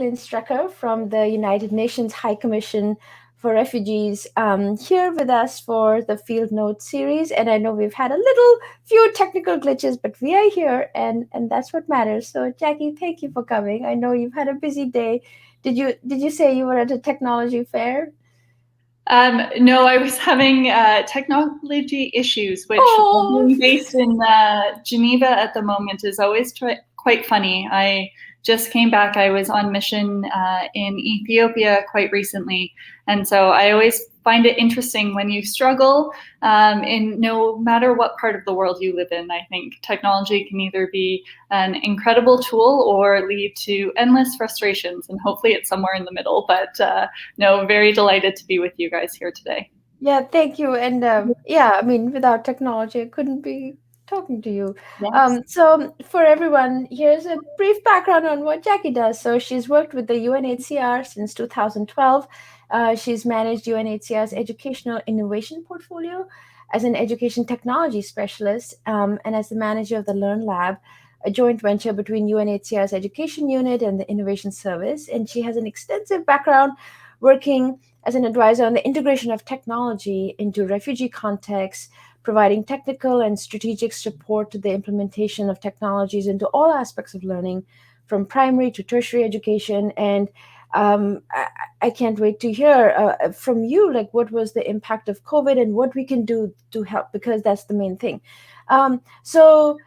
Jacqueline Strecker from the United Nations High Commission for Refugees here with us for the Field Notes series. And I know we've had a little few technical glitches, but we are here and that's what matters. So Jackie, thank you for coming. I know you've had a busy day. Did you say you were at a technology fair? No, I was having technology issues, which being based in Geneva at the moment is always quite funny. I just came back. I was on mission in Ethiopia quite recently. And so I always find it interesting when you struggle in no matter what part of the world you live in. I think technology can either be an incredible tool or lead to endless frustrations. And hopefully it's somewhere in the middle. But no, very delighted to be with you guys here today. Yeah, thank you. And yeah, I mean, without technology, I couldn't be talking to you. Yes. So for everyone, here's a brief background on what Jackie does. So she's worked with the UNHCR since 2012. She's managed UNHCR's educational innovation portfolio as an education technology specialist and as the manager of the Learn Lab, a joint venture between UNHCR's education unit and the innovation service. And she has an extensive background working as an advisor on the integration of technology into refugee contexts, providing technical and strategic support to the implementation of technologies into all aspects of learning, from primary to tertiary education. And I can't wait to hear from you, like what was the impact of COVID and what we can do to help, because that's the main thing. So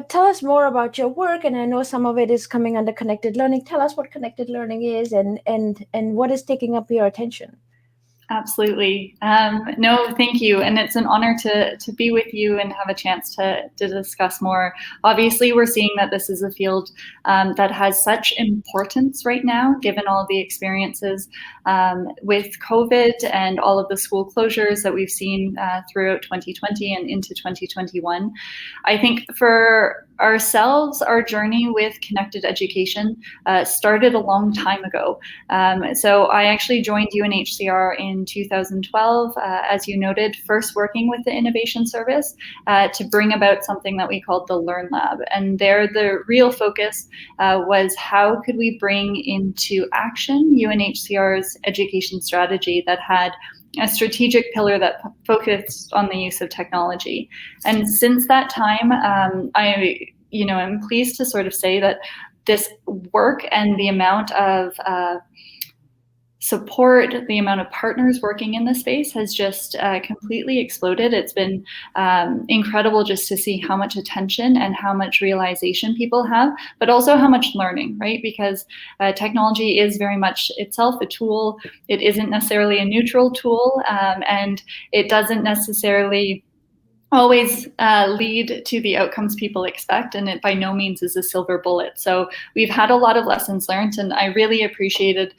tell us more about your work, and I know some of it is coming under connected learning. Tell us what connected learning is and what is taking up your attention. Absolutely. No, thank you. And it's an honor to be with you and have a chance to discuss more. Obviously, we're seeing that this is a field that has such importance right now, given all the experiences with COVID and all of the school closures that we've seen throughout 2020 and into 2021. I think for ourselves, our journey with connected education started a long time ago. So I actually joined UNHCR in 2012, as you noted, first working with the Innovation Service to bring about something that we called the Learn Lab. And there the real focus was how could we bring into action UNHCR's education strategy that had a strategic pillar that focused on the use of technology. And since that time, I'm pleased to sort of say that this work and the amount of support, the amount of partners working in the space has just completely exploded. It's been incredible just to see how much attention and how much realization people have, but also how much learning, right? Because technology is very much itself a tool. It isn't necessarily a neutral tool, and it doesn't necessarily always lead to the outcomes people expect, and it by no means is a silver bullet. So we've had a lot of lessons learned, and I really appreciated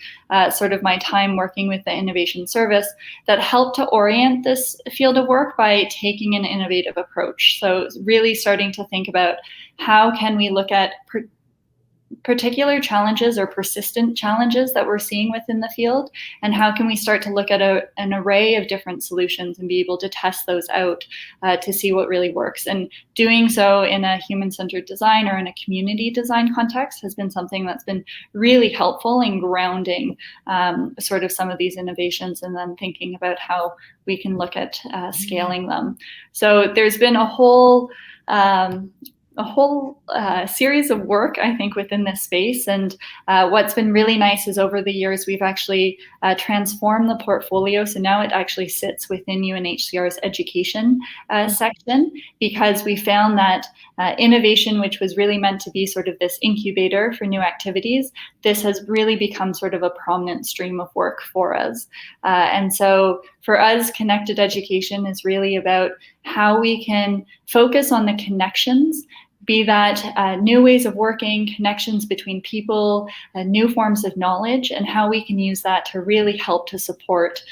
sort of my time working with the Innovation Service that helped to orient this field of work by taking an innovative approach. So really starting to think about how can we look at particular challenges or persistent challenges that we're seeing within the field, and how can we start to look at an array of different solutions and be able to test those out to see what really works. And doing so in a human-centered design or in a community design context has been something that's been really helpful in grounding sort of some of these innovations and then thinking about how we can look at scaling them. So there's been a whole series of work, I think, within this space. And what's been really nice is over the years, we've actually transformed the portfolio. So now it actually sits within UNHCR's education section, because we found that innovation, which was really meant to be sort of this incubator for new activities, this has really become sort of a prominent stream of work for us. And so for us, connected education is really about how we can focus on the connections, be that new ways of working, connections between people, new forms of knowledge, and how we can use that to really help to support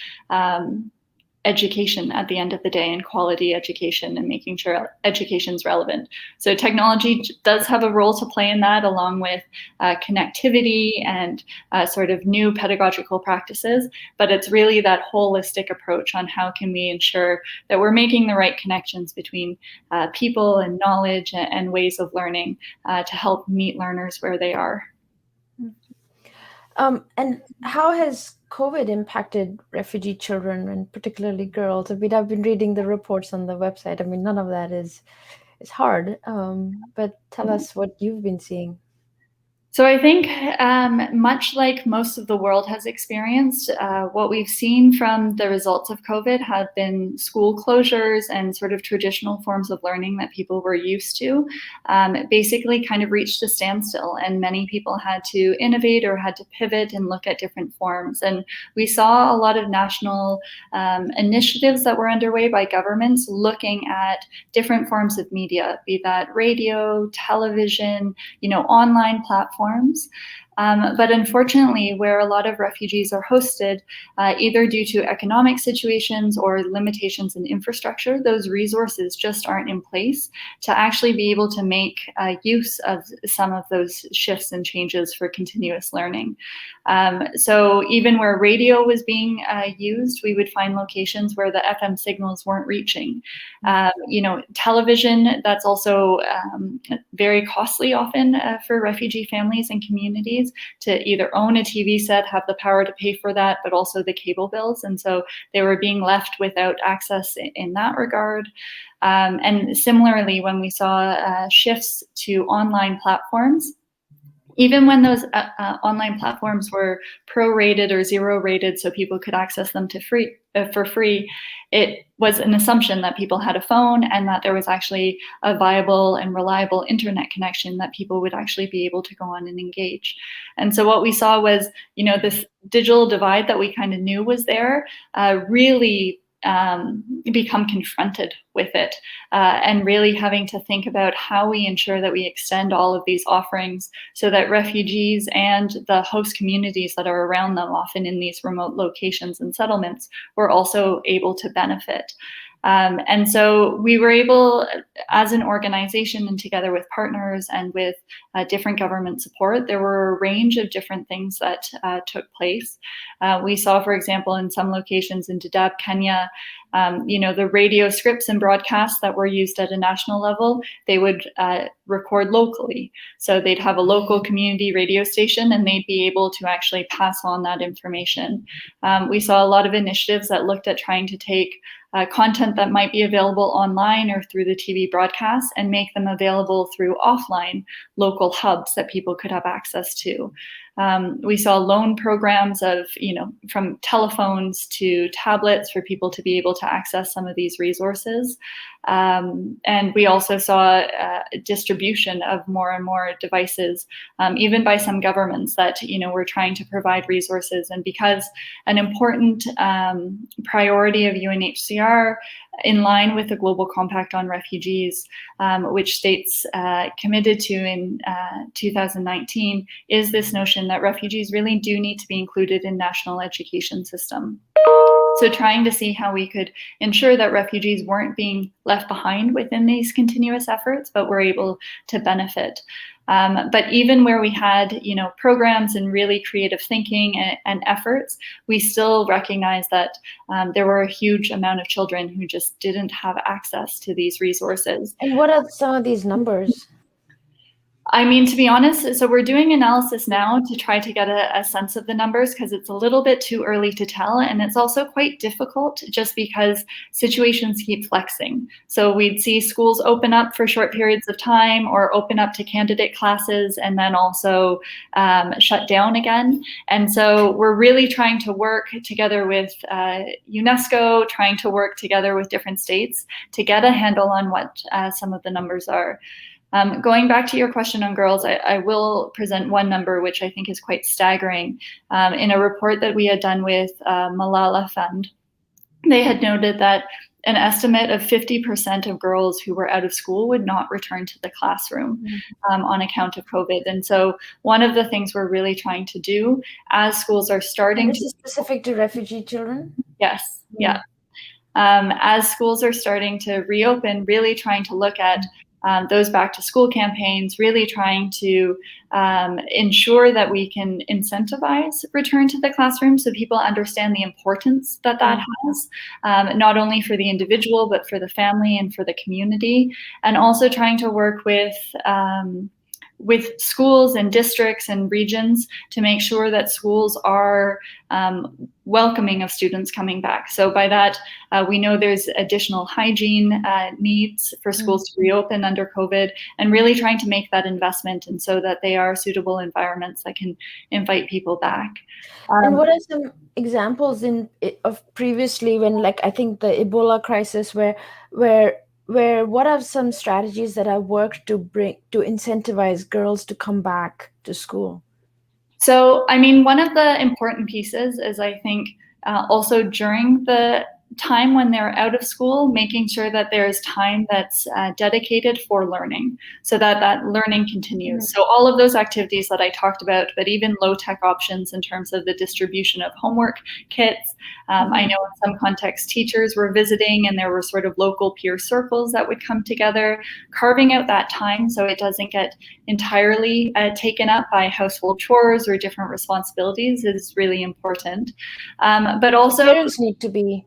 education at the end of the day, and quality education, and making sure education's relevant. So technology does have a role to play in that, along with connectivity and sort of new pedagogical practices, but it's really that holistic approach on how can we ensure that we're making the right connections between people and knowledge and ways of learning to help meet learners where they are. And how has COVID impacted refugee children and particularly girls? I mean, I've been reading the reports on the website. I mean, none of that is hard. But tell us what you've been seeing. So I think, much like most of the world has experienced, what we've seen from the results of COVID have been school closures and sort of traditional forms of learning that people were used to. Basically kind of reached a standstill, and many people had to innovate or had to pivot and look at different forms. And we saw a lot of national initiatives that were underway by governments looking at different forms of media, be that radio, television, online platforms. But unfortunately, where a lot of refugees are hosted, either due to economic situations or limitations in infrastructure, those resources just aren't in place to actually be able to make use of some of those shifts and changes for continuous learning. So even where radio was being used, we would find locations where the FM signals weren't reaching. Television, that's also very costly often for refugee families and communities to either own a TV set, have the power to pay for that, but also the cable bills. And so they were being left without access in that regard. And similarly, when we saw shifts to online platforms, even when those online platforms were prorated or zero rated so people could access them for free, it was an assumption that people had a phone and that there was actually a viable and reliable internet connection that people would actually be able to go on and engage. And so what we saw was, this digital divide that we kind of knew was there really become confronted with it, and really having to think about how we ensure that we extend all of these offerings so that refugees and the host communities that are around them, often in these remote locations and settlements, were also able to benefit. And so we were able, as an organization and together with partners and with different government support, there were a range of different things that took place. We saw, for example, in some locations in Dadaab, Kenya, the radio scripts and broadcasts that were used at a national level, they would record locally. So they'd have a local community radio station and they'd be able to actually pass on that information. We saw a lot of initiatives that looked at trying to take content that might be available online or through the TV broadcast and make them available through offline local hubs that people could have access to. We saw loan programs of, from telephones to tablets for people to be able to access some of these resources. And we also saw distribution of more and more devices, even by some governments that, were trying to provide resources. And because an important priority of UNHCR, in line with the Global Compact on Refugees, which states committed to in 2019, is this notion that refugees really do need to be included in national education system. So trying to see how we could ensure that refugees weren't being left behind within these continuous efforts, but were able to benefit. But even where we had, programs and really creative thinking and efforts, we still recognize that there were a huge amount of children who just didn't have access to these resources. And what are some of these numbers? I mean, to be honest, so we're doing analysis now to try to get a sense of the numbers because it's a little bit too early to tell. And it's also quite difficult just because situations keep flexing. So we'd see schools open up for short periods of time or open up to candidate classes and then also shut down again. And so we're really trying to work together with UNESCO, trying to work together with different states to get a handle on what some of the numbers are. Going back to your question on girls, I will present one number which I think is quite staggering. In a report that we had done with Malala Fund, they had noted that an estimate of 50% of girls who were out of school would not return to the classroom on account of COVID. And so one of the things we're really trying to do as schools are starting and this is specific to refugee children? Yes, yeah. As schools are starting to reopen, really trying to look at those back to school campaigns, really trying to ensure that we can incentivize return to the classroom so people understand the importance that has, not only for the individual, but for the family and for the community. And also trying to work with with schools and districts and regions to make sure that schools are welcoming of students coming back. So by that, we know there's additional hygiene needs for schools to reopen under COVID, and really trying to make that investment, and so that they are suitable environments that can invite people back. And what are some examples of previously when, like, I think the Ebola crisis, where what are some strategies that have worked to incentivize girls to come back to school? So, I mean, one of the important pieces is, I think, also during the time when they're out of school, making sure that there's time that's dedicated for learning, so that that learning continues. So all of those activities that I talked about, but even low-tech options in terms of the distribution of homework kits. I know in some contexts teachers were visiting, and there were sort of local peer circles that would come together, carving out that time so it doesn't get entirely taken up by household chores or different responsibilities is really important. But also parents need to be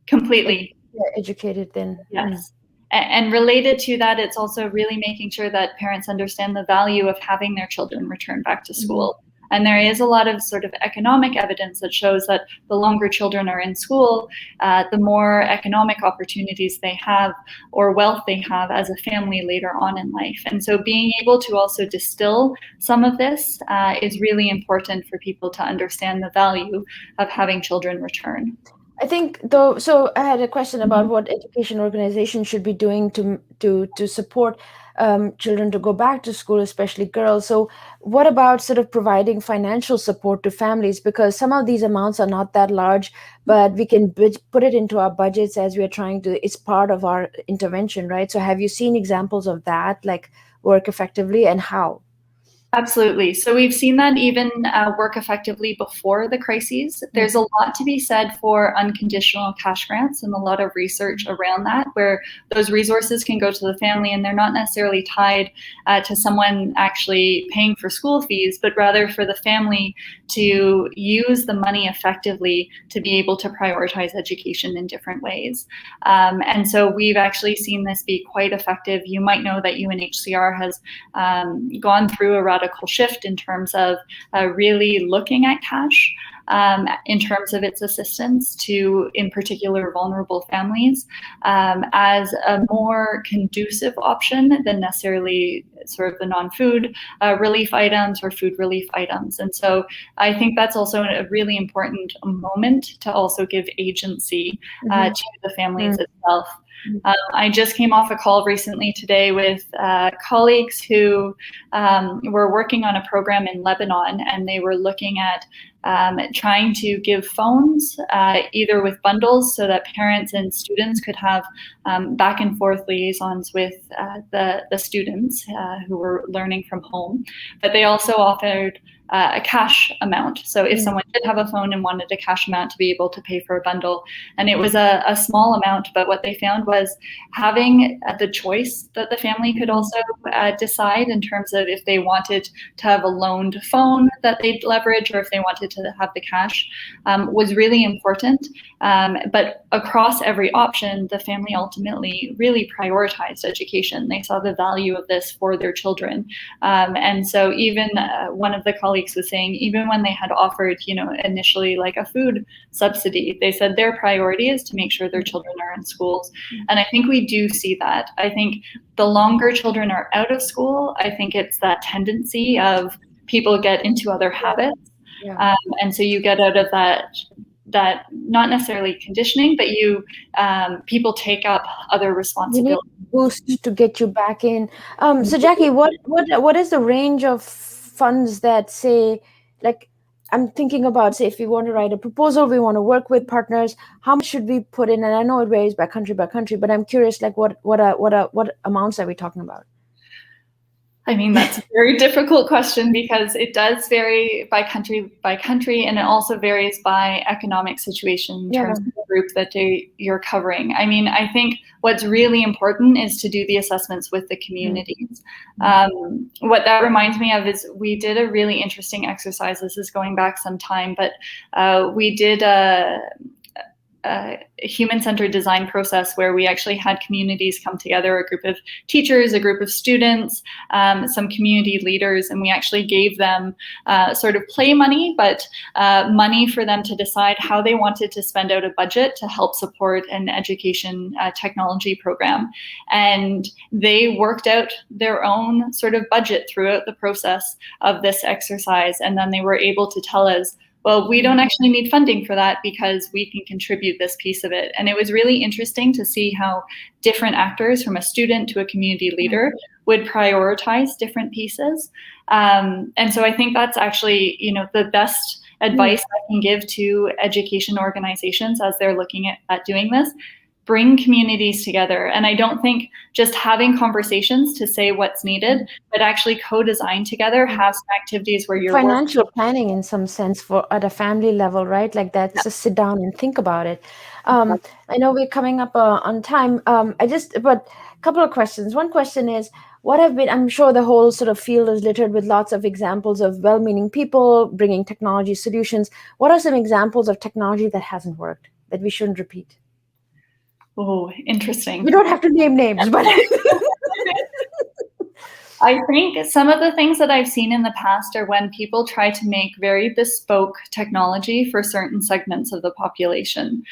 completely educated then. Yes. And related to that, it's also really making sure that parents understand the value of having their children return back to school. And there is a lot of sort of economic evidence that shows that the longer children are in school, the more economic opportunities they have, or wealth they have as a family later on in life. And so being able to also distill some of this is really important for people to understand the value of having children return. I think though, so I had a question about what education organizations should be doing to support children to go back to school, especially girls. So what about sort of providing financial support to families? Because some of these amounts are not that large, but we can put it into our budgets as we're trying to, it's part of our intervention, right? So have you seen examples of that, like, work effectively, and how? Absolutely. So we've seen that even work effectively before the crises. There's a lot to be said for unconditional cash grants, and a lot of research around that, where those resources can go to the family and they're not necessarily tied to someone actually paying for school fees, but rather for the family to use the money effectively to be able to prioritize education in different ways. And so we've actually seen this be quite effective. You might know that UNHCR has gone through a radical shift in terms of really looking at cash in terms of its assistance to, in particular, vulnerable families as a more conducive option than necessarily sort of the non-food relief items or food relief items. And so I think that's also a really important moment to also give agency to the families itself. I just came off a call recently today with colleagues who were working on a program in Lebanon, and they were looking at trying to give phones either with bundles so that parents and students could have back and forth liaisons with the students who were learning from home. But they also offered a cash amount. So if someone did have a phone and wanted a cash amount, to be able to pay for a bundle. And it was a small amount, but what they found was having the choice that the family could also decide in terms of if they wanted to have a loaned phone that they'd leverage, or if they wanted to have the cash, was really important. But across every option, the family ultimately really prioritized education. They saw the value of this for their children. And so even one of the colleagues was saying, even when they had offered, initially like a food subsidy, they said their priority is to make sure their children are in schools. And I think we do see that. I think the longer children are out of school, I think it's that tendency of people get into other habits. And so you get out of that not necessarily conditioning, but people take up other responsibilities. You need a boost to get you back in. So Jackie, what is the range of funds that, say, like, I'm thinking about, say, if we want to write a proposal, we want to work with partners, how much should we put in? And I know it varies by country, but I'm curious, like, what amounts are we talking about? I mean, that's a very difficult question, because it does vary by country, and it also varies by economic situation in terms of the group that you're covering. I mean, I think what's really important is to do the assessments with the communities. What that reminds me of is we did a really interesting exercise. This is going back some time, but we did human-centered design process where we actually had communities come together, a group of teachers, a group of students, some community leaders, and we actually gave them sort of play money, but money for them to decide how they wanted to spend out a budget to help support an education technology program. And they worked out their own sort of budget throughout the process of this exercise, and then they were able to tell us, well, we don't actually need funding for that because we can contribute this piece of it. And it was really interesting to see how different actors, from a student to a community leader, would prioritize different pieces. And so I think that's actually, the best advice I can give to education organizations as they're looking at doing this. Bring communities together. And I don't think just having conversations to say what's needed, but actually co-design together, have some activities where you're financial planning in some sense for at a family level, right? Like that, just sit down and think about it. I know we're coming up on time. But a couple of questions. One question is, I'm sure the whole sort of field is littered with lots of examples of well-meaning people bringing technology solutions. What are some examples of technology that hasn't worked, that we shouldn't repeat? Oh, interesting. We don't have to name names, but I think some of the things that I've seen in the past are when people try to make very bespoke technology for certain segments of the population.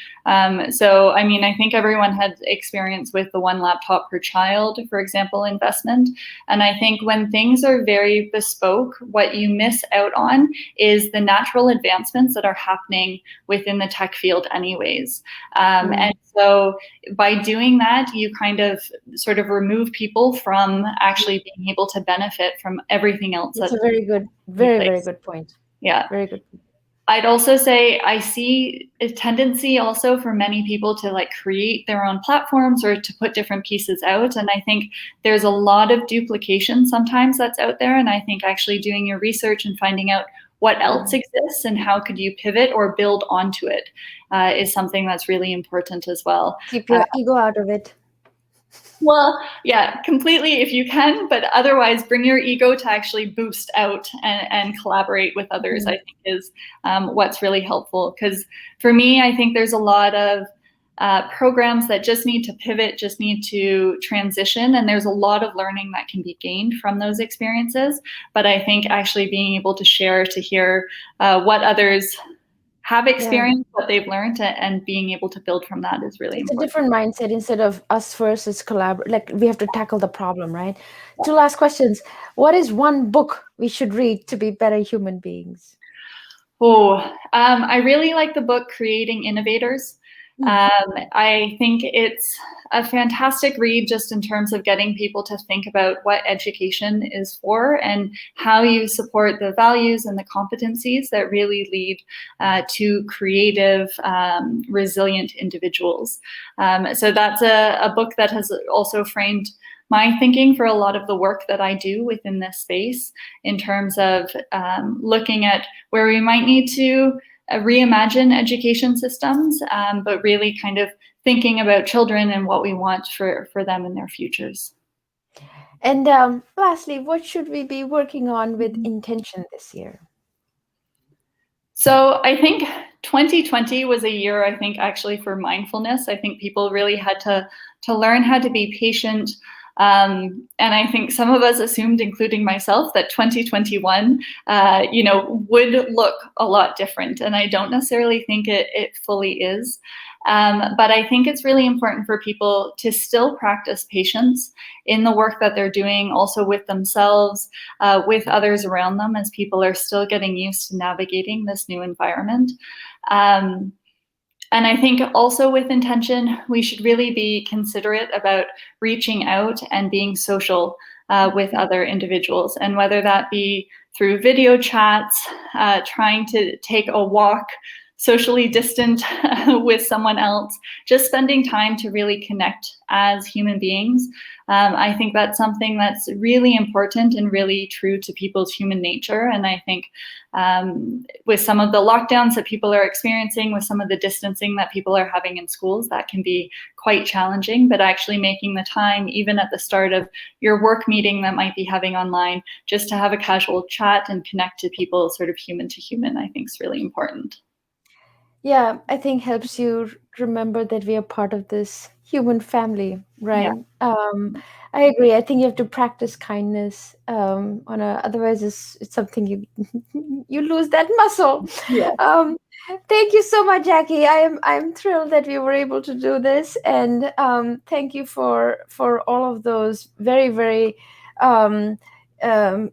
So, I mean, I think everyone had experience with the one laptop per child, for example, investment. And I think when things are very bespoke, what you miss out on is the natural advancements that are happening within the tech field anyways. And so by doing that, you kind of sort of remove people from actually being able to benefit from everything else. That's a very good point. Yeah. Very good. I'd also say I see a tendency also for many people to like create their own platforms or to put different pieces out. And I think there's a lot of duplication sometimes that's out there. And I think actually doing your research and finding out what else exists and how could you pivot or build onto it is something that's really important as well. Keep your ego out of it. Well, yeah, completely if you can, but otherwise bring your ego to actually boost out and collaborate with others, I think is what's really helpful. Because for me, I think there's a lot of programs that just need to pivot, just need to transition, and there's a lot of learning that can be gained from those experiences. But I think actually being able to share, to hear what others have experienced, what they've learned, and being able to build from that is really important. It's a different mindset instead of us versus collaborate. Like we have to tackle the problem, right? Two last questions. What is one book we should read to be better human beings? I really like the book Creating Innovators. I think it's a fantastic read just in terms of getting people to think about what education is for and how you support the values and the competencies that really lead to creative, resilient individuals. So that's a book that has also framed my thinking for a lot of the work that I do within this space in terms of looking at where we might need to reimagine education systems, but really kind of thinking about children and what we want for them in their futures. And lastly, what should we be working on with intention this year? So I think 2020 was a year, I think, actually for mindfulness. I think people really had to learn how to be patient. And I think some of us assumed, including myself, that 2021, would look a lot different. And I don't necessarily think it fully is. But I think it's really important for people to still practice patience in the work that they're doing, also with themselves, with others around them, as people are still getting used to navigating this new environment. And I think also with intention, we should really be considerate about reaching out and being social with other individuals. And whether that be through video chats, trying to take a walk socially distant with someone else, just spending time to really connect as human beings. I think that's something that's really important and really true to people's human nature. And I think with some of the lockdowns that people are experiencing, with some of the distancing that people are having in schools, that can be quite challenging. But actually making the time, even at the start of your work meeting that might be having online, just to have a casual chat and connect to people sort of human to human, I think is really important. Yeah, I think helps you remember that we are part of this human family, Yeah. right? I agree. I think you have to practice kindness. Otherwise, it's something you you lose that muscle. Yeah. Um, Thank you so much, Jackie. I'm thrilled that we were able to do this, and thank you for all of those very um, um,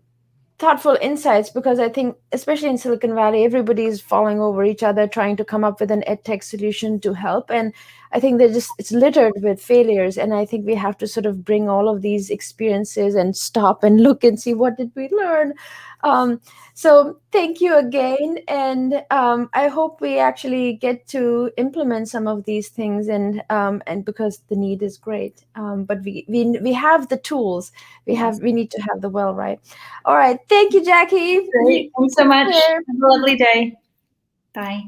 thoughtful insights, because I think especially in Silicon Valley, everybody is falling over each other trying to come up with an ed tech solution to help. And I think they're just it's littered with failures. And I think we have to sort of bring all of these experiences and stop and look and see what did we learn. Um, so thank you again, and I hope we actually get to implement some of these things, and because the need is great, but we have the tools. Yes. We need to have the well, right? All right. Thank you, Jackie. Great. Thanks so Take much. care. Have a lovely day. Bye.